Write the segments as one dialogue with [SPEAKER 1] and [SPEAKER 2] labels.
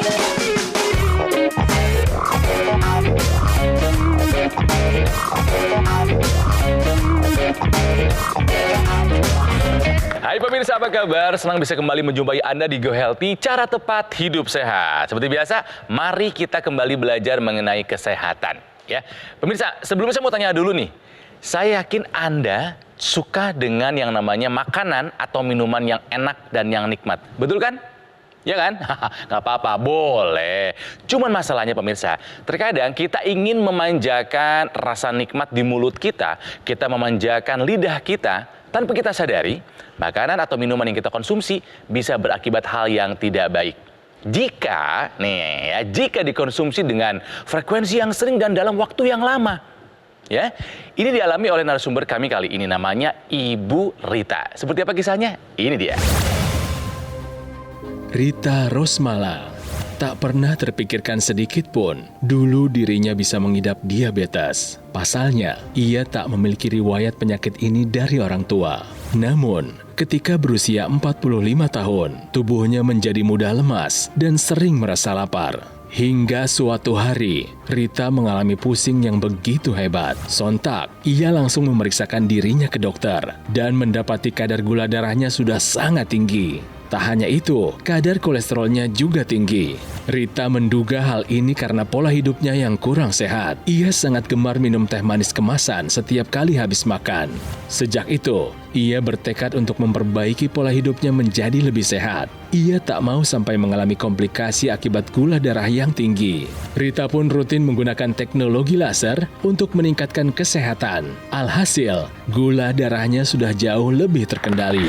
[SPEAKER 1] Hai pemirsa, apa kabar? Senang bisa kembali menjumpai Anda di Go Healthy, cara tepat hidup sehat. Seperti biasa, mari kita kembali belajar mengenai kesehatan. Ya, pemirsa, sebelumnya saya mau tanya dulu nih. Saya yakin Anda suka dengan yang namanya makanan atau minuman yang enak dan yang nikmat. Betul kan? Ya kan? Nggak apa-apa, boleh. Cuman masalahnya pemirsa, terkadang kita ingin memanjakan rasa nikmat di mulut kita memanjakan lidah kita, tanpa kita sadari, makanan atau minuman yang kita konsumsi bisa berakibat hal yang tidak baik. Jika dikonsumsi dengan frekuensi yang sering dan dalam waktu yang lama. Ya, ini dialami oleh narasumber kami kali ini, namanya Ibu Rita. Seperti apa kisahnya? Ini dia.
[SPEAKER 2] Rita Rosmala tak pernah terpikirkan sedikit pun dulu dirinya bisa mengidap diabetes. Pasalnya, ia tak memiliki riwayat penyakit ini dari orang tua. Namun, ketika berusia 45 tahun, tubuhnya menjadi mudah lemas dan sering merasa lapar. Hingga suatu hari, Rita mengalami pusing yang begitu hebat. Sontak, ia langsung memeriksakan dirinya ke dokter dan mendapati kadar gula darahnya sudah sangat tinggi. Tak hanya itu, kadar kolesterolnya juga tinggi. Rita menduga hal ini karena pola hidupnya yang kurang sehat. Ia sangat gemar minum teh manis kemasan setiap kali habis makan. Sejak itu, ia bertekad untuk memperbaiki pola hidupnya menjadi lebih sehat. Ia tak mau sampai mengalami komplikasi akibat gula darah yang tinggi. Rita pun rutin menggunakan teknologi laser untuk meningkatkan kesehatan. Alhasil, gula darahnya sudah jauh lebih terkendali.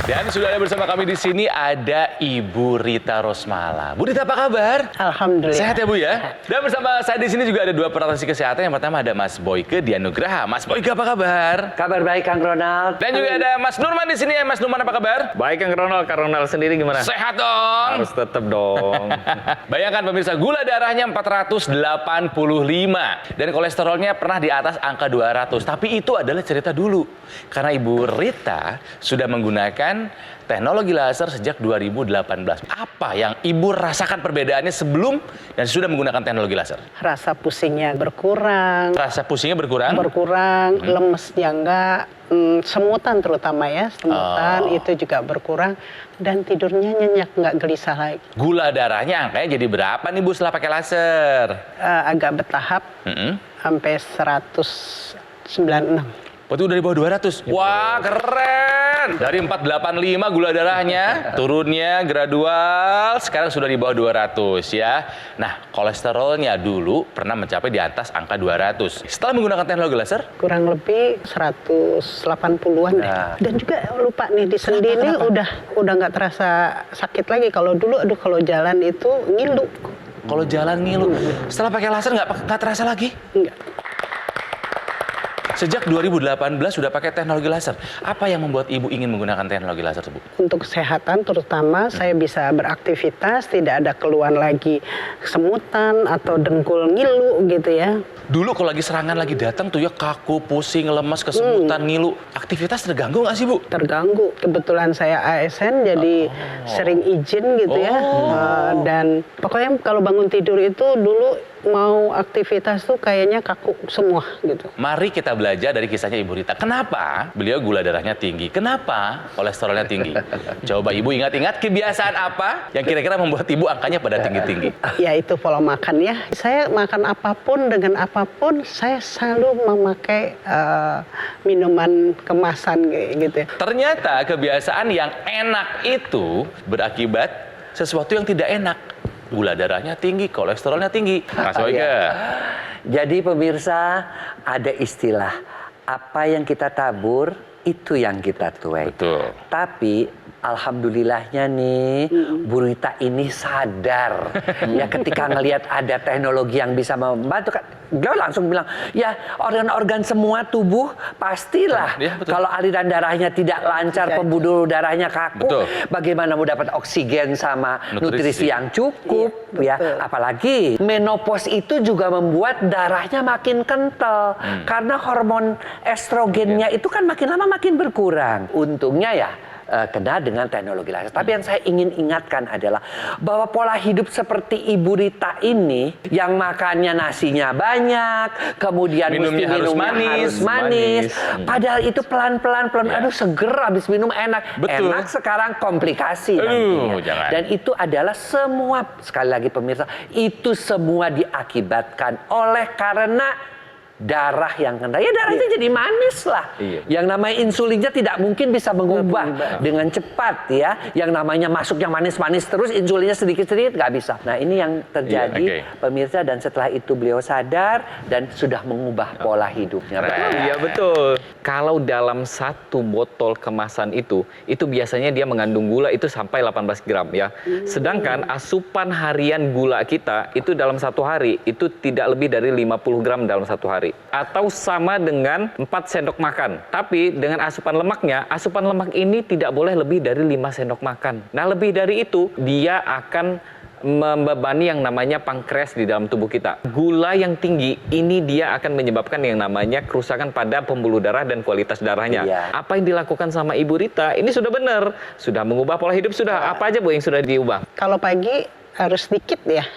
[SPEAKER 1] Dan sudah ada bersama kami di sini ada Ibu Rita Rosmala. Bu Rita, apa kabar?
[SPEAKER 3] Alhamdulillah.
[SPEAKER 1] Sehat ya Bu ya? Dan bersama saya di sini juga ada dua praktisi kesehatan. Yang pertama ada Mas Boyke Dianugraha. Mas Boyke, apa kabar?
[SPEAKER 3] Kabar baik, Kang Ronald.
[SPEAKER 1] Dan juga ada Mas Nurman di sini ya. Mas Nurman, apa kabar?
[SPEAKER 4] Baik, Kang Ronald sendiri gimana?
[SPEAKER 1] Sehat dong.
[SPEAKER 4] Harus tetap dong.
[SPEAKER 1] Bayangkan pemirsa, gula darahnya 485 dan kolesterolnya pernah di atas angka 200. Tapi itu adalah cerita dulu. Karena Ibu Rita sudah menggunakan teknologi laser sejak 2018. Apa yang Ibu rasakan perbedaannya sebelum dan sudah menggunakan teknologi laser?
[SPEAKER 3] Rasa pusingnya berkurang.
[SPEAKER 1] Rasa pusingnya berkurang?
[SPEAKER 3] Berkurang, lemesnya enggak, semutan terutama ya, semutan itu juga berkurang. Dan tidurnya nyenyak, nggak gelisah lagi.
[SPEAKER 1] Gula darahnya angkanya jadi berapa nih Bu setelah pakai laser?
[SPEAKER 3] Agak bertahap, sampai 196.
[SPEAKER 1] Berarti udah di bawah 200. Wah, keren. Dari 485 gula darahnya, turunnya gradual, sekarang sudah di bawah 200 ya. Nah, kolesterolnya dulu pernah mencapai di atas angka 200. Setelah menggunakan teknologi laser?
[SPEAKER 3] Kurang lebih 180-an deh. Dan juga lupa nih, di sendi ini udah nggak terasa sakit lagi. Kalau dulu, kalau jalan itu ngilu.
[SPEAKER 1] Kalau jalan ngilu. Setelah pakai laser nggak terasa lagi?
[SPEAKER 3] Enggak.
[SPEAKER 1] Sejak 2018 sudah pakai teknologi laser. Apa yang membuat Ibu ingin menggunakan teknologi laser tersebut?
[SPEAKER 3] Untuk kesehatan terutama saya bisa beraktivitas, tidak ada keluhan lagi semutan atau dengkul ngilu gitu ya.
[SPEAKER 1] Dulu kalau lagi serangan lagi datang tuh ya kaku, pusing, lemas, kesemutan, ngilu. Aktivitas terganggu nggak sih Bu?
[SPEAKER 3] Terganggu. Kebetulan saya ASN jadi sering izin gitu ya. Dan pokoknya kalau bangun tidur itu dulu mau aktivitas tuh kayaknya kaku semua gitu.
[SPEAKER 1] Mari kita belajar dari kisahnya Ibu Rita. Kenapa beliau gula darahnya tinggi? Kenapa kolesterolnya tinggi? Coba Ibu ingat-ingat kebiasaan apa yang kira-kira membuat Ibu angkanya pada tinggi-tinggi?
[SPEAKER 3] Ya itu pola makan ya. Saya makan apapun dengan apapun, saya selalu memakai minuman kemasan gitu.
[SPEAKER 1] Ternyata kebiasaan yang enak itu berakibat sesuatu yang tidak enak. Gula darahnya tinggi, kolesterolnya tinggi. Mas Boyke.
[SPEAKER 5] Jadi pemirsa, ada istilah, apa yang kita tabur, itu yang kita tuai.
[SPEAKER 1] Betul.
[SPEAKER 5] Tapi alhamdulillahnya nih, Bu Rita ini sadar. Ya ketika ngelihat ada teknologi yang bisa membantu, dia langsung bilang, ya organ-organ semua tubuh pastilah.
[SPEAKER 1] Ya,
[SPEAKER 5] kalau aliran darahnya tidak lancar, pembuluh darahnya kaku, bagaimana mau dapat oksigen sama nutrisi yang cukup. Ya, apalagi menopause itu juga membuat darahnya makin kental. Karena hormon estrogennya itu kan makin lama makin berkurang. Untungnya ya, kena dengan teknologi laser. Tapi yang saya ingin ingatkan adalah bahwa pola hidup seperti Ibu Rita ini yang makannya nasinya banyak, kemudian
[SPEAKER 1] Minumnya harus manis.
[SPEAKER 5] Padahal itu pelan-pelan, aduh seger habis minum enak.
[SPEAKER 1] Betul.
[SPEAKER 5] Enak sekarang komplikasi
[SPEAKER 1] Aduh,
[SPEAKER 5] nantinya.
[SPEAKER 1] jangan.
[SPEAKER 5] Dan itu adalah semua, sekali lagi pemirsa, itu semua diakibatkan oleh karena darah yang kena. Ya darahnya jadi manis lah. Yang namanya insulinnya tidak mungkin bisa mengubah dengan cepat ya. Yang namanya masuk yang manis-manis terus, insulinnya sedikit-sedikit nggak bisa. Nah ini yang terjadi pemirsa, dan setelah itu beliau sadar dan sudah mengubah pola hidupnya.
[SPEAKER 4] Iya betul. Kalau dalam satu botol kemasan itu biasanya dia mengandung gula itu sampai 18 gram ya. Sedangkan asupan harian gula kita itu dalam satu hari itu tidak lebih dari 50 gram dalam satu hari. Atau sama dengan 4 sendok makan. Tapi dengan asupan lemaknya, asupan lemak ini tidak boleh lebih dari 5 sendok makan. Nah lebih dari itu, dia akan membebani yang namanya pankreas di dalam tubuh kita. Gula yang tinggi ini dia akan menyebabkan yang namanya kerusakan pada pembuluh darah dan kualitas darahnya. Apa yang dilakukan sama Ibu Rita ini sudah benar, sudah mengubah pola hidup, sudah apa aja Bu yang sudah diubah?
[SPEAKER 3] Kalau pagi harus sedikit ya.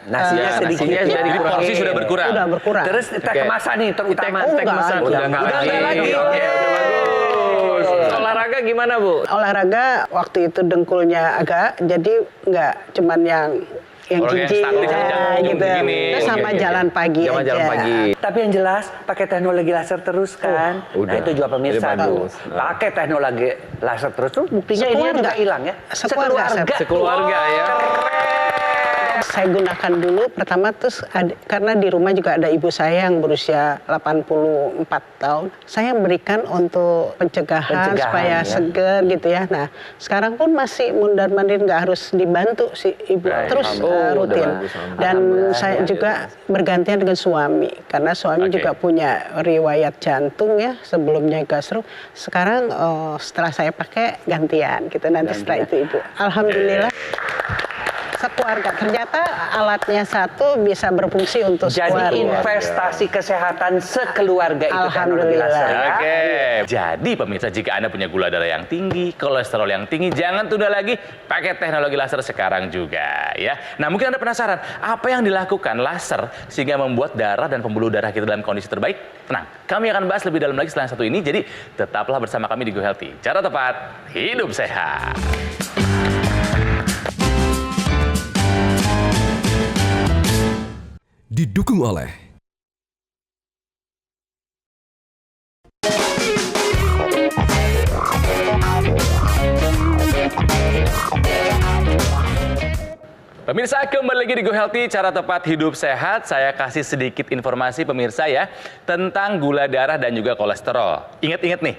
[SPEAKER 5] Nasinya sedikit.
[SPEAKER 1] Jadi porsi sudah berkurang.
[SPEAKER 3] Sudah berkurang.
[SPEAKER 5] Terus teh kemasan nih terutama.
[SPEAKER 3] Teh kemasan.
[SPEAKER 5] Udah nggak lagi.
[SPEAKER 4] Oke, udah bagus. Olahraga gimana Bu?
[SPEAKER 3] Olahraga waktu itu dengkulnya agak, jadi nggak cuman yang
[SPEAKER 1] Orang yang
[SPEAKER 3] jinjing
[SPEAKER 1] statis aja,
[SPEAKER 3] gitu.
[SPEAKER 1] begini.
[SPEAKER 3] Terus sama jalan pagi
[SPEAKER 4] Sama
[SPEAKER 3] aja.
[SPEAKER 4] jalan pagi.
[SPEAKER 5] Tapi yang jelas pakai teknologi laser terus kan.
[SPEAKER 4] udah.
[SPEAKER 5] Nah itu juga pemirsa
[SPEAKER 4] Udah
[SPEAKER 5] tuh.
[SPEAKER 4] bagus.
[SPEAKER 5] Pakai teknologi laser terus tuh buktinya ini
[SPEAKER 3] Sekeluarga.
[SPEAKER 5] nggak hilang ya.
[SPEAKER 3] Sekeluarga.
[SPEAKER 4] Sekeluarga ya.
[SPEAKER 3] Saya gunakan dulu pertama terus karena di rumah juga ada ibu saya yang berusia 84 tahun. Saya berikan untuk pencegahan supaya
[SPEAKER 5] ya.
[SPEAKER 3] seger gitu ya. Nah sekarang pun masih mundar-mandir, nggak harus dibantu si ibu terus rutin. Dan saya juga bergantian dengan suami karena suami juga punya riwayat jantung ya, sebelumnya gastro. Sekarang setelah saya pakai gantian gitu, nanti setelah itu ibu. Alhamdulillah. Sekeluarga, ternyata alatnya satu bisa berfungsi untuk
[SPEAKER 5] Jadi
[SPEAKER 3] sekeluarga.
[SPEAKER 5] investasi kesehatan sekeluarga itu teknologi laser ya.
[SPEAKER 1] Oke. Jadi pemirsa, jika Anda punya gula darah yang tinggi, kolesterol yang tinggi, jangan tunda lagi, pakai teknologi laser sekarang juga ya. Nah mungkin Anda penasaran, apa yang dilakukan laser sehingga membuat darah dan pembuluh darah kita dalam kondisi terbaik? Tenang, kami akan bahas lebih dalam lagi setelah yang satu ini, jadi tetaplah bersama kami di Go Healthy. Cara tepat, hidup sehat.
[SPEAKER 6] Didukung oleh
[SPEAKER 1] Pemirsa, kembali lagi di Go Healthy, cara tepat hidup sehat. Saya kasih sedikit informasi pemirsa ya tentang gula darah dan juga kolesterol. Ingat-ingat nih,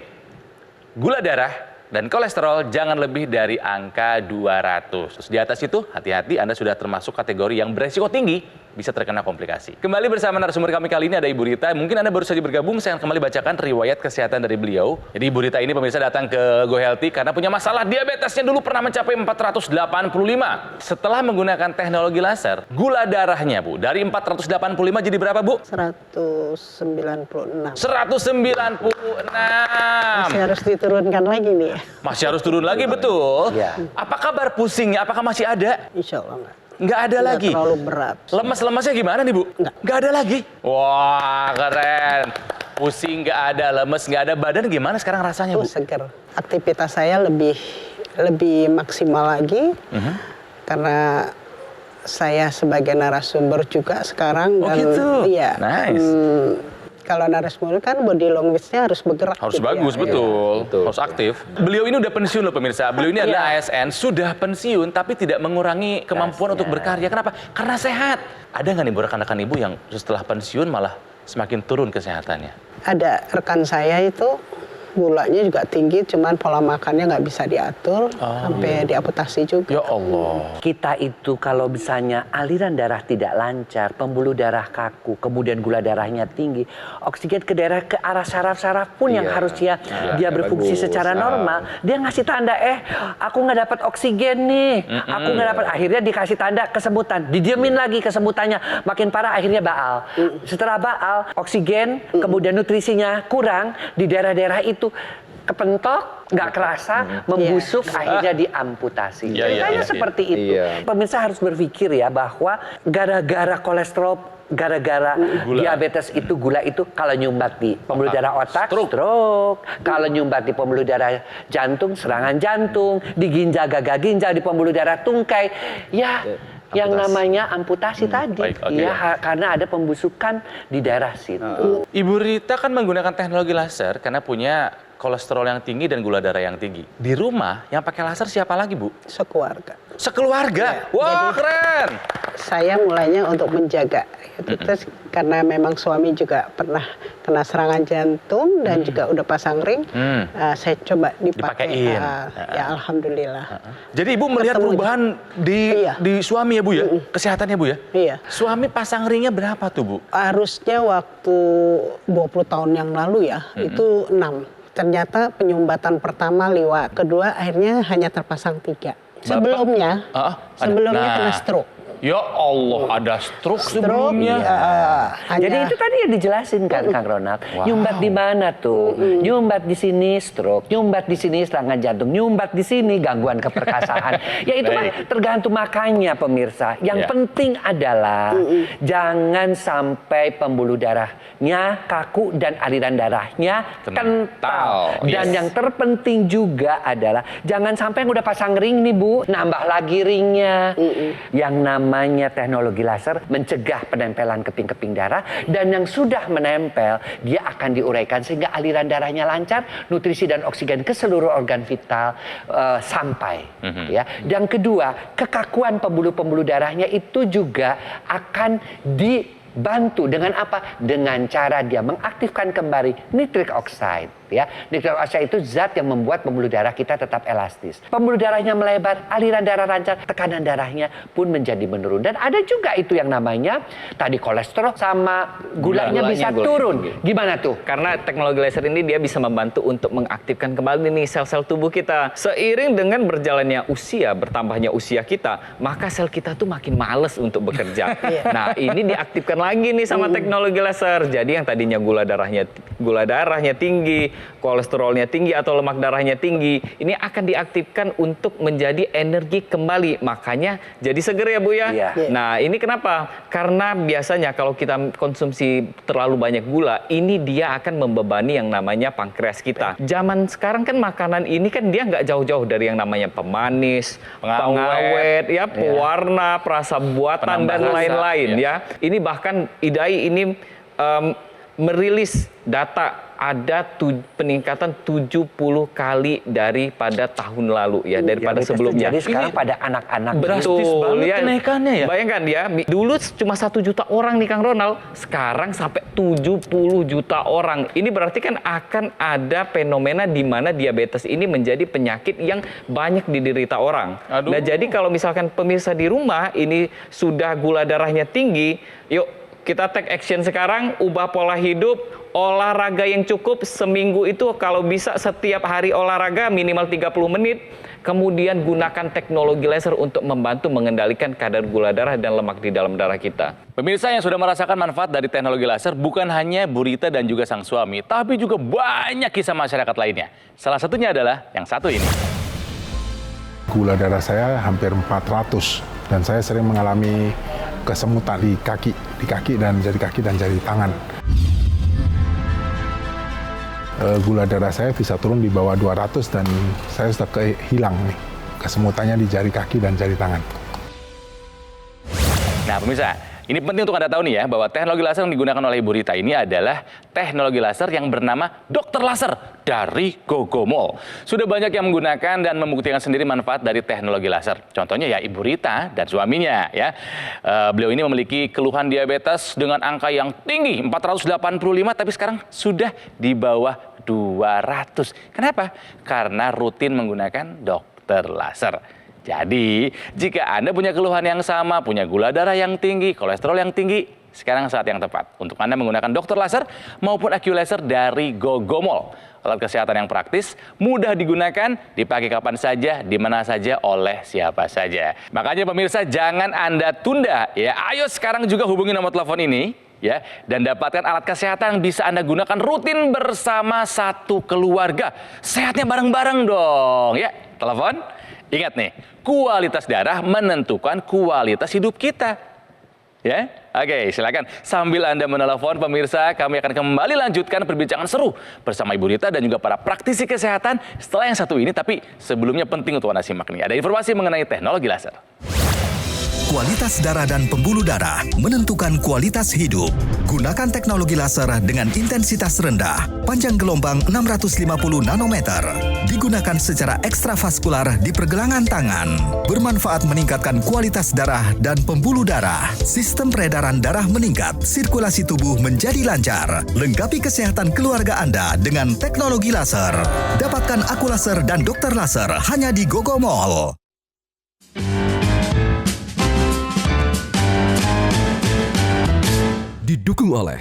[SPEAKER 1] gula darah dan kolesterol jangan lebih dari angka 200. Terus di atas itu hati-hati, Anda sudah termasuk kategori yang beresiko tinggi bisa terkena komplikasi. Kembali bersama narasumber kami kali ini ada Ibu Rita. Mungkin Anda baru saja bergabung, saya akan kembali bacakan riwayat kesehatan dari beliau. Jadi Ibu Rita ini pemirsa datang ke Go Healthy karena punya masalah diabetesnya dulu pernah mencapai 485. Setelah menggunakan teknologi laser, gula darahnya Bu dari 485 jadi berapa Bu?
[SPEAKER 3] 196.
[SPEAKER 1] 196.
[SPEAKER 3] Masih harus diturunkan lagi nih.
[SPEAKER 1] Masih harus turun lagi, betul.
[SPEAKER 5] Ya.
[SPEAKER 1] Apa kabar pusingnya? Apakah masih ada?
[SPEAKER 3] Insya Allah nggak.
[SPEAKER 1] Nggak ada lagi.
[SPEAKER 3] Terlalu berat.
[SPEAKER 1] Lemas-lemasnya gimana nih, Bu? Nggak ada lagi. Wah, keren. Pusing nggak ada, lemes nggak ada. Badan gimana sekarang rasanya, Bu?
[SPEAKER 3] Seger. Aktivitas saya lebih maksimal lagi karena saya sebagai narasumber juga sekarang.
[SPEAKER 1] Oh
[SPEAKER 3] dan
[SPEAKER 1] gitu?
[SPEAKER 3] Iya.
[SPEAKER 1] Nice.
[SPEAKER 3] Kalau narasumber kan body language-nya harus bergerak.
[SPEAKER 1] Harus
[SPEAKER 3] gitu
[SPEAKER 1] bagus,
[SPEAKER 3] ya.
[SPEAKER 1] betul. Harus aktif. Beliau ini udah pensiun loh pemirsa. Beliau ini adalah ASN, sudah pensiun tapi tidak mengurangi kemampuan untuk berkarya. Kenapa? Karena sehat. Ada nggak nih Bu rekan-rekan Ibu yang setelah pensiun malah semakin turun kesehatannya?
[SPEAKER 3] Ada rekan saya itu gulanya juga tinggi, cuman pola makannya nggak bisa diatur, sampai diamputasi juga.
[SPEAKER 1] Ya Allah.
[SPEAKER 5] Kita itu kalau misalnya aliran darah tidak lancar, pembuluh darah kaku, kemudian gula darahnya tinggi, oksigen ke darah ke arah saraf-saraf pun yang harusnya dia berfungsi secara normal, dia ngasih tanda aku nggak dapat oksigen nih, aku nggak dapat, akhirnya dikasih tanda kesemutan, didiemin lagi kesemutannya, makin parah akhirnya baal. Setelah baal, oksigen kemudian nutrisinya kurang di daerah-daerah itu. kepentok, nggak kerasa, membusuk, akhirnya diamputasi.
[SPEAKER 1] Iya, iya,
[SPEAKER 5] Kayaknya
[SPEAKER 1] iya,
[SPEAKER 5] seperti itu.
[SPEAKER 4] Iya.
[SPEAKER 5] Pemirsa harus berpikir ya bahwa gara-gara kolesterol, gara-gara diabetes itu, gula itu, kalau nyumbat di pembuluh darah otak, stroke. Kalau nyumbat di pembuluh darah jantung, serangan jantung. Di ginjal, gagal ginjal, di pembuluh darah tungkai. Ya, yang namanya amputasi tadi.
[SPEAKER 1] baik, oke,
[SPEAKER 5] Ya, karena ada pembusukan di daerah situ.
[SPEAKER 1] Ibu Rita kan menggunakan teknologi laser karena punya kolesterol yang tinggi dan gula darah yang tinggi. Di rumah yang pakai laser siapa lagi, Bu?
[SPEAKER 3] Sekeluarga.
[SPEAKER 1] Sekeluarga. Wah, keren.
[SPEAKER 3] Saya mulainya untuk menjaga gitu. Terus karena memang suami juga pernah kena serangan jantung dan juga udah pasang ring, saya coba dipakai.
[SPEAKER 1] Dipakein.
[SPEAKER 3] Ya alhamdulillah.
[SPEAKER 1] Jadi Ibu melihat
[SPEAKER 3] Ketemu
[SPEAKER 1] perubahan di suami ya, Bu ya? Kesehatannya, Bu ya?
[SPEAKER 3] Iya.
[SPEAKER 1] Suami pasang ringnya berapa tuh, Bu?
[SPEAKER 3] Harusnya waktu 20 tahun yang lalu ya, itu 6. Ternyata penyumbatan pertama liwat, kedua akhirnya hanya terpasang 3. Sebelumnya, kena stroke.
[SPEAKER 1] Ya Allah, ada stroke sebelumnya.
[SPEAKER 5] Jadi itu tadi yang dijelasin kan Kang Ronald. Nyumbat di mana tuh? Nyumbat di sini stroke, nyumbat di sini serangan jantung, nyumbat di sini gangguan keperkasaan. Ya itu kan tergantung, makanya pemirsa. Yang penting adalah jangan sampai pembuluh darahnya kaku dan aliran darahnya kental. Dan yang terpenting juga adalah jangan sampai yang udah pasang ring nih Bu, nambah lagi ringnya. Yang namanya teknologi laser mencegah penempelan keping-keping darah, dan yang sudah menempel dia akan diuraikan sehingga aliran darahnya lancar, nutrisi dan oksigen ke seluruh organ vital sampai. Ya. Yang kedua, kekakuan pembuluh-pembuluh darahnya itu juga akan dibantu dengan apa? Dengan cara dia mengaktifkan kembali nitric oxide. Ya, nitric oxide itu zat yang membuat pembuluh darah kita tetap elastis. Pembuluh darahnya melebar, aliran darah lancar, tekanan darahnya pun menjadi menurun. Dan ada juga itu yang namanya tadi kolesterol sama gulanya bisa turun. Gimana tuh?
[SPEAKER 4] Karena teknologi laser ini dia bisa membantu untuk mengaktifkan kembali nih sel-sel tubuh kita. Seiring dengan berjalannya usia, bertambahnya usia kita, maka sel kita tuh makin males untuk bekerja. Nah, ini diaktifkan lagi nih sama teknologi laser. Jadi yang tadinya gula darahnya tinggi, kolesterolnya tinggi atau lemak darahnya tinggi, ini akan diaktifkan untuk menjadi energi kembali. Makanya jadi seger ya Bu ya. Nah, ini kenapa? Karena biasanya kalau kita konsumsi terlalu banyak gula, ini dia akan membebani yang namanya pankreas kita. Zaman sekarang kan makanan ini kan dia nggak jauh-jauh dari yang namanya pemanis, pengawet, ya, pewarna, perasa buatan dan lain-lain ya. Ini bahkan IDAI ini merilis data ada peningkatan 70 kali daripada tahun lalu ya, daripada sebelumnya.
[SPEAKER 5] Jadi sekarang pada anak-anak.
[SPEAKER 1] Betul ya, kenaikannya ya.
[SPEAKER 4] Bayangkan ya, dulu cuma 1 juta orang nih Kang Ronald, sekarang sampai 70 juta orang. Ini berarti kan akan ada fenomena di mana diabetes ini menjadi penyakit yang banyak diderita orang. Nah, jadi kalau misalkan pemirsa di rumah ini sudah gula darahnya tinggi, yuk kita take action sekarang, ubah pola hidup, olahraga yang cukup seminggu itu kalau bisa setiap hari olahraga minimal 30 menit. Kemudian gunakan teknologi laser untuk membantu mengendalikan kadar gula darah dan lemak di dalam darah kita.
[SPEAKER 1] Pemirsa yang sudah merasakan manfaat dari teknologi laser bukan hanya Bu Rita dan juga sang suami, tapi juga banyak kisah masyarakat lainnya. Salah satunya adalah yang satu ini.
[SPEAKER 6] Gula darah saya hampir 400 dan saya sering mengalami kesemutan di kaki dan jari kaki dan jari tangan. Gula darah saya bisa turun di bawah 200 dan saya sudah hilang nih kesemutannya di jari kaki dan jari tangan.
[SPEAKER 1] Nah pemirsa, ini penting untuk Anda tahu nih ya, bahwa teknologi laser yang digunakan oleh Ibu Rita ini adalah teknologi laser yang bernama Dokter Laser dari Gogomol. Sudah banyak yang menggunakan dan membuktikan sendiri manfaat dari teknologi laser. Contohnya ya Ibu Rita dan suaminya ya. Beliau ini memiliki keluhan diabetes dengan angka yang tinggi, 485, tapi sekarang sudah di bawah 200. Kenapa? Karena rutin menggunakan dokter laser. Jadi, jika Anda punya keluhan yang sama, punya gula darah yang tinggi, kolesterol yang tinggi, sekarang saat yang tepat untuk Anda menggunakan dokter laser maupun AccuLaser dari Gogomol. Alat kesehatan yang praktis, mudah digunakan, dipakai kapan saja, di mana saja, oleh siapa saja. Makanya pemirsa, jangan Anda tunda ya. Ayo sekarang juga hubungi nomor telepon ini ya, dan dapatkan alat kesehatan yang bisa Anda gunakan rutin bersama satu keluarga. Sehatnya bareng-bareng dong, ya. Telepon. Ingat nih, kualitas darah menentukan kualitas hidup kita. Ya, oke, silakan. Sambil Anda menelepon, pemirsa, kami akan kembali lanjutkan perbincangan seru bersama Ibu Rita dan juga para praktisi kesehatan setelah yang satu ini. Tapi sebelumnya penting untuk Anda simak nih, ada informasi mengenai teknologi laser.
[SPEAKER 7] Kualitas darah dan pembuluh darah menentukan kualitas hidup. Gunakan teknologi laser dengan intensitas rendah, panjang gelombang 650 nanometer. Digunakan secara ekstravaskular di pergelangan tangan. Bermanfaat meningkatkan kualitas darah dan pembuluh darah. Sistem peredaran darah meningkat, sirkulasi tubuh menjadi lancar. Lengkapi kesehatan keluarga Anda dengan teknologi laser. Dapatkan aku laser dan dokter laser hanya di Gogo Mall. Didukung oleh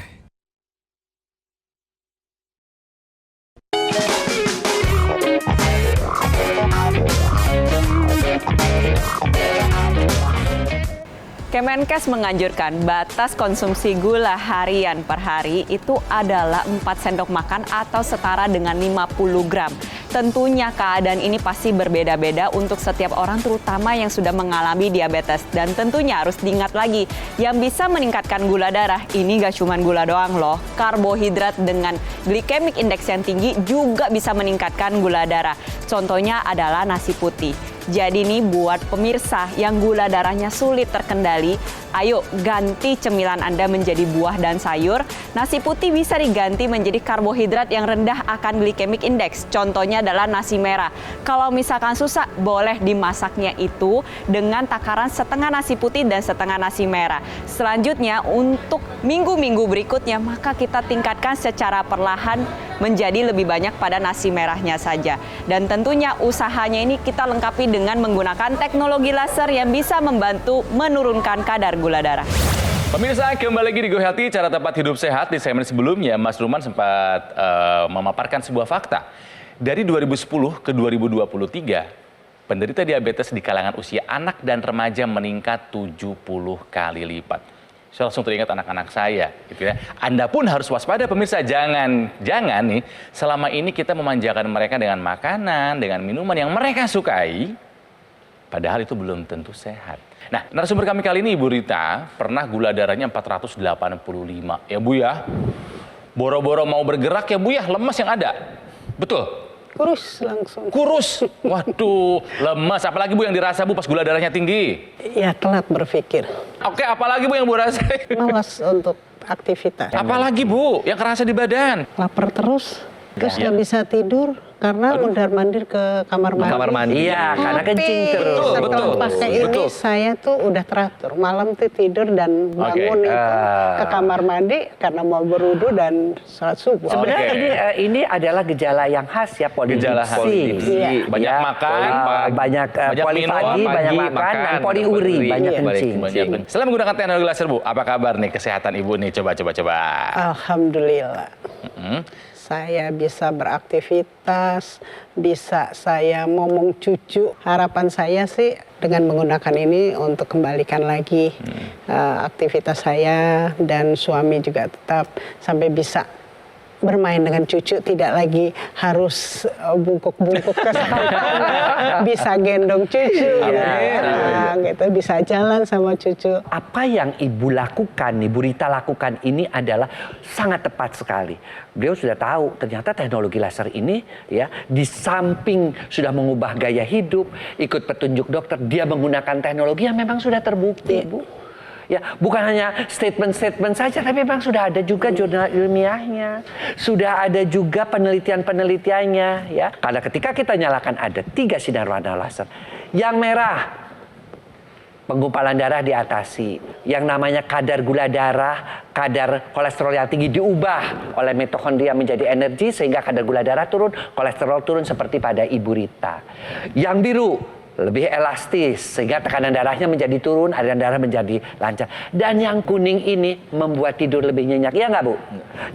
[SPEAKER 8] Kemenkes menganjurkan batas konsumsi gula harian per hari itu adalah 4 sendok makan atau setara dengan 50 gram. Tentunya keadaan ini pasti berbeda-beda untuk setiap orang, terutama yang sudah mengalami diabetes. Dan tentunya harus diingat lagi, yang bisa meningkatkan gula darah ini gak cuma gula doang loh. Karbohidrat dengan glycemic index yang tinggi juga bisa meningkatkan gula darah. Contohnya adalah nasi putih. Jadi nih buat pemirsa yang gula darahnya sulit terkendali, ayo ganti cemilan Anda menjadi buah dan sayur. Nasi putih bisa diganti menjadi karbohidrat yang rendah akan glycemic index. Contohnya adalah nasi merah. Kalau misalkan susah, boleh dimasaknya itu dengan takaran setengah nasi putih dan setengah nasi merah. Selanjutnya untuk minggu-minggu berikutnya, maka kita tingkatkan secara perlahan menjadi lebih banyak pada nasi merahnya saja. Dan tentunya usahanya ini kita lengkapi dengan menggunakan teknologi laser yang bisa membantu menurunkan kadar gula darah.
[SPEAKER 1] Pemirsa, kembali lagi di Go Healthy, cara tepat hidup sehat. Di segmen sebelumnya, Mas Ruman sempat memaparkan sebuah fakta. Dari 2010 ke 2023, penderita diabetes di kalangan usia anak dan remaja meningkat 70 kali lipat. Saya langsung teringat anak-anak saya, gitu ya. Anda pun harus waspada, pemirsa. Jangan nih, selama ini kita memanjakan mereka dengan makanan, dengan minuman yang mereka sukai, padahal itu belum tentu sehat. Nah, narasumber kami kali ini Ibu Rita pernah gula darahnya 485. Ya Bu ya, boro-boro mau bergerak ya Bu ya, lemas yang ada. Betul?
[SPEAKER 3] Kurus langsung.
[SPEAKER 1] Kurus? Waduh, lemas. Apalagi Bu yang dirasa Bu pas gula darahnya tinggi?
[SPEAKER 3] Ya telat berpikir.
[SPEAKER 1] Oke, apalagi Bu yang Bu rasain?
[SPEAKER 3] Malas untuk aktivitas.
[SPEAKER 1] Apalagi Bu yang kerasa di badan?
[SPEAKER 3] Lapar terus nggak bisa tidur karena mondar-mandir ke kamar mandi.
[SPEAKER 4] Kamar mandi.
[SPEAKER 5] Iya, karena kencing terus.
[SPEAKER 1] Betul.
[SPEAKER 3] Pakai ini saya tuh udah teratur. Malam tuh tidur dan bangun itu ke kamar mandi karena mau berwudu dan sholat subuh.
[SPEAKER 5] Sebenarnya ini adalah gejala yang khas ya,
[SPEAKER 1] Gejala khas.
[SPEAKER 5] polidipsi.
[SPEAKER 3] Iya.
[SPEAKER 1] Banyak
[SPEAKER 5] Ya,
[SPEAKER 1] makan,
[SPEAKER 5] banyak polipagi, banyak makan, dan poliuri, banyak kencing.
[SPEAKER 1] Setelah menggunakan teknologi laser Bu, apa kabar nih kesehatan Ibu nih? Coba.
[SPEAKER 3] Alhamdulillah. Saya bisa beraktivitas, bisa saya ngomong cucu. Harapan saya sih dengan menggunakan ini untuk kembalikan lagi aktivitas saya, dan suami juga tetap sampai bisa bermain dengan cucu, tidak lagi harus bungkuk-bungkuk ke sana. Bisa gendong cucu, gitu, bisa jalan sama cucu.
[SPEAKER 5] Apa yang Ibu lakukan, Ibu Rita lakukan ini adalah sangat tepat sekali. Beliau sudah tahu ternyata teknologi laser ini ya, di samping sudah mengubah gaya hidup, ikut petunjuk dokter, dia menggunakan teknologi yang memang sudah terbukti, Bu. Ya, bukan hanya statement-statement saja, tapi memang sudah ada juga jurnal ilmiahnya, sudah ada juga penelitian-penelitiannya, ya. Karena ketika kita nyalakan ada 3 sinar warna laser. Yang merah, penggumpalan darah diatasi. Yang namanya kadar gula darah, kadar kolesterol yang tinggi diubah oleh mitokondria menjadi energi sehingga kadar gula darah turun, kolesterol turun seperti pada Ibu Rita. Yang biru, lebih elastis sehingga tekanan darahnya menjadi turun, aliran darah menjadi lancar. Dan yang kuning ini membuat tidur lebih nyenyak, ya nggak Bu?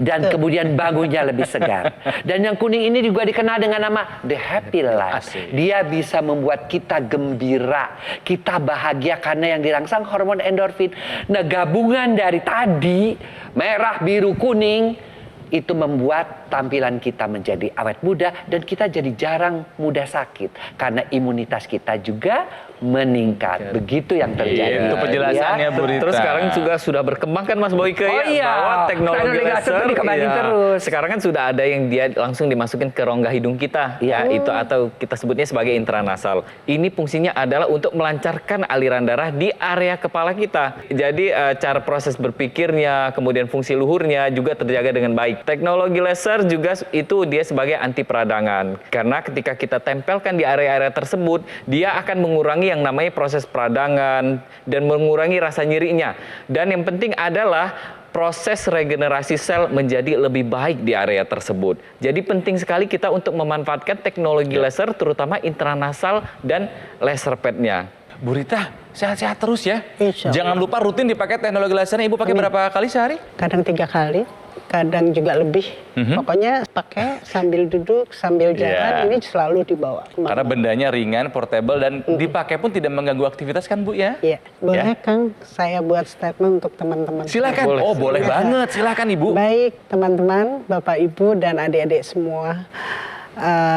[SPEAKER 5] Dan kemudian bangunnya lebih segar. Dan yang kuning ini juga dikenal dengan nama The Happy Life. Dia bisa membuat kita gembira, kita bahagia karena yang dirangsang hormon endorfin. Nah, gabungan dari tadi merah, biru, kuning itu membuat tampilan kita menjadi awet muda dan kita jadi jarang mudah sakit karena imunitas kita juga meningkat. Begitu yang terjadi.
[SPEAKER 1] Itu penjelasannya, Bu Rita.
[SPEAKER 4] Terus sekarang juga sudah berkembang kan Mas Boyke bahwa teknologi laser
[SPEAKER 5] dikembangin terus.
[SPEAKER 4] Sekarang kan sudah ada yang dia langsung dimasukin ke rongga hidung kita, ya itu atau kita sebutnya sebagai intranasal. Ini fungsinya adalah untuk melancarkan aliran darah di area kepala kita. Jadi cara proses berpikirnya, kemudian fungsi luhurnya juga terjaga dengan baik. Teknologi laser juga itu dia sebagai anti peradangan. Karena ketika kita tempelkan di area-area tersebut, dia akan mengurangi yang namanya proses peradangan dan mengurangi rasa nyerinya. Dan yang penting adalah proses regenerasi sel menjadi lebih baik di area tersebut. Jadi penting sekali kita untuk memanfaatkan teknologi laser terutama intranasal dan laser pad-nya.
[SPEAKER 1] Bu Rita, sehat-sehat terus ya.
[SPEAKER 3] Insya Allah.
[SPEAKER 1] Jangan lupa rutin dipakai teknologi lasernya. Ibu pakai berapa kali sehari?
[SPEAKER 3] Kadang 3 kali, kadang juga lebih. Pokoknya pakai sambil duduk, sambil jalan, ini selalu dibawa.
[SPEAKER 1] Karena bendanya ringan, portable, dan dipakai pun tidak mengganggu aktivitas kan Bu ya?
[SPEAKER 3] Iya, boleh Kang, saya buat statement untuk teman-teman.
[SPEAKER 1] Silakan. Oh boleh banget, silakan Ibu.
[SPEAKER 3] Baik teman-teman, Bapak Ibu dan adik-adik semua,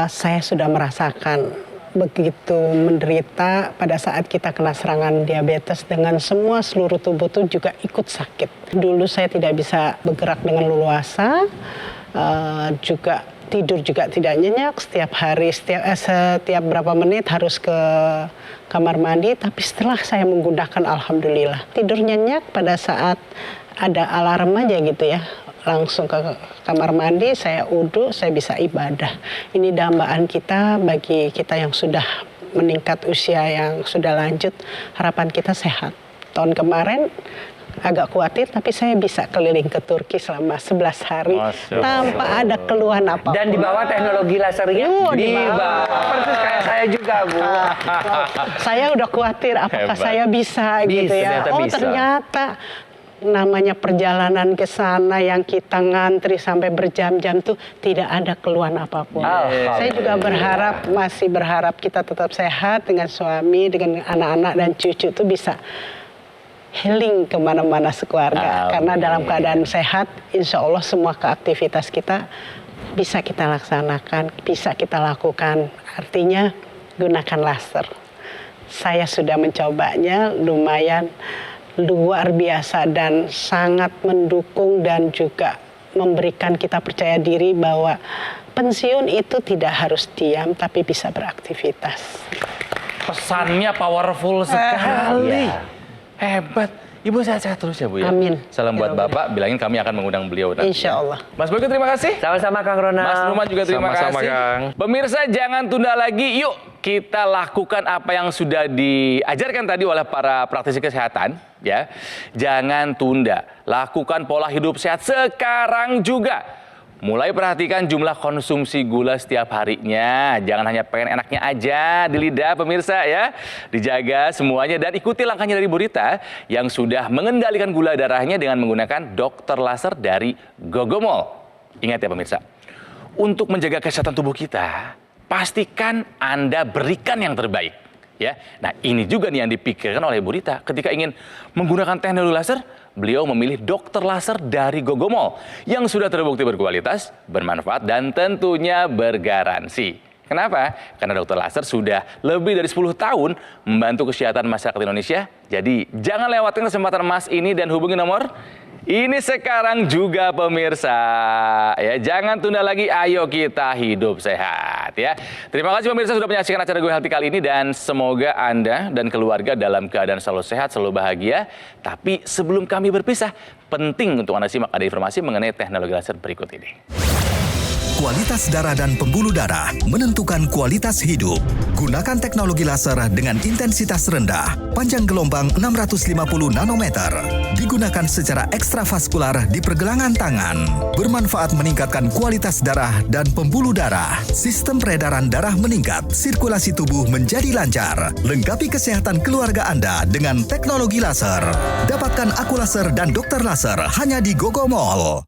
[SPEAKER 3] saya sudah merasakan begitu menderita pada saat kita kena serangan diabetes dengan semua seluruh tubuh itu juga ikut sakit. Dulu saya tidak bisa bergerak dengan leluasa, juga tidur juga tidak nyenyak, setiap hari, setiap berapa menit harus ke kamar mandi, tapi setelah saya menggunakan alhamdulillah tidur nyenyak pada saat ada alarm aja gitu ya. Langsung ke kamar mandi, saya uduk, saya bisa ibadah. Ini dambaan kita bagi kita yang sudah meningkat usia yang sudah lanjut, harapan kita sehat. Tahun kemarin agak khawatir, tapi saya bisa keliling ke Turki selama 11 hari tanpa ada keluhan apa-apa.
[SPEAKER 5] Dan di bawah teknologi lasernya? Di bawah. Persis kayak saya juga, Bu.
[SPEAKER 3] Saya udah khawatir apakah saya bisa gitu ya. Ternyata namanya perjalanan ke sana yang kita ngantri sampai berjam-jam tuh tidak ada keluhan apapun. Saya juga masih berharap kita tetap sehat dengan suami, dengan anak-anak dan cucu tuh bisa healing kemana-mana sekeluarga. Karena dalam keadaan sehat, insya Allah semua keaktivitas kita bisa kita laksanakan, bisa kita lakukan. Artinya gunakan laser. Saya sudah mencobanya, lumayan luar biasa dan sangat mendukung dan juga memberikan kita percaya diri bahwa pensiun itu tidak harus diam tapi bisa beraktivitas.
[SPEAKER 1] Pesannya powerful sekali. Hebat. Ibu sehat-sehat terus ya Bu ya.
[SPEAKER 3] Amin.
[SPEAKER 1] Salam buat Bapak, bilangin kami akan mengundang beliau nanti.
[SPEAKER 3] Insya Allah.
[SPEAKER 1] Mas Boyke terima kasih.
[SPEAKER 5] Sama-sama Kang Ronald.
[SPEAKER 1] Mas Nurman juga terima
[SPEAKER 4] Sama-sama,
[SPEAKER 1] kasih.
[SPEAKER 4] Kang.
[SPEAKER 1] Pemirsa jangan tunda lagi, yuk kita lakukan apa yang sudah diajarkan tadi oleh para praktisi kesehatan. Ya, jangan tunda, lakukan pola hidup sehat sekarang juga. Mulai perhatikan jumlah konsumsi gula setiap harinya. Jangan hanya pengen enaknya aja di lidah pemirsa ya. Dijaga semuanya dan ikuti langkahnya dari Bu Rita yang sudah mengendalikan gula darahnya dengan menggunakan dokter laser dari Gogomol. Ingat ya pemirsa, untuk menjaga kesehatan tubuh kita, pastikan Anda berikan yang terbaik. Ya, nah ini juga nih yang dipikirkan oleh Bu Rita ketika ingin menggunakan teknologi laser. Beliau memilih dokter laser dari Gogomol yang sudah terbukti berkualitas, bermanfaat, dan tentunya bergaransi. Kenapa? Karena dokter laser sudah lebih dari 10 tahun membantu kesehatan masyarakat Indonesia. Jadi jangan lewatkan kesempatan emas ini dan hubungi nomor ini sekarang juga pemirsa. Ya, jangan tunda lagi, ayo kita hidup sehat ya. Terima kasih pemirsa sudah menyaksikan acara Go Healthy kali ini dan semoga Anda dan keluarga dalam keadaan selalu sehat, selalu bahagia. Tapi sebelum kami berpisah, penting untuk Anda simak ada informasi mengenai teknologi laser berikut ini.
[SPEAKER 7] Kualitas darah dan pembuluh darah menentukan kualitas hidup. Gunakan teknologi laser dengan intensitas rendah, panjang gelombang 650 nanometer. Digunakan secara ekstravaskular di pergelangan tangan. Bermanfaat meningkatkan kualitas darah dan pembuluh darah. Sistem peredaran darah meningkat, sirkulasi tubuh menjadi lancar. Lengkapi kesehatan keluarga Anda dengan teknologi laser. Dapatkan Aku Laser dan Dokter Laser hanya di Gogo Mall.